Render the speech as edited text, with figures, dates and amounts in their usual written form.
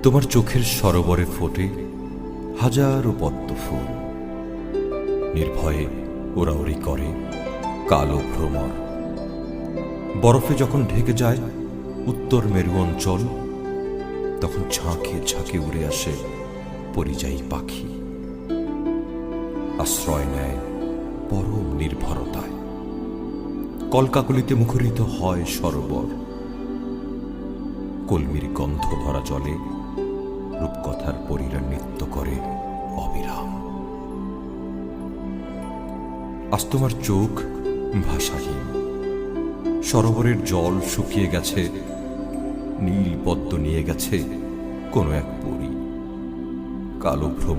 তোমার চোখের সরোবরে ফোটে হাজারো পদ্ম ফুল, নির্ভয়ে ওরাওরি করে কালো ভ্রমর। বরফে যখন ঢেকে যায় উত্তর মেরু অঞ্চল, তখন ঝাঁকে ঝাঁকে উড়ে আসে পরিযায়ী পাখি, আশ্রয় নেয় পরম নির্ভরতায়। কলকাকলিতে মুখরিত হয় সরোবর, কলমির গন্ধ ভরা জলে রূপকথার পরীরা নৃত্য করে অবিরাম। আজ তোমার চোখ ভাষাহীন, সরোবরের জল শুকিয়ে গেছে, নীল পদ্ম নিয়ে গেছে কোনো এক পরী। কালো ভ্রমর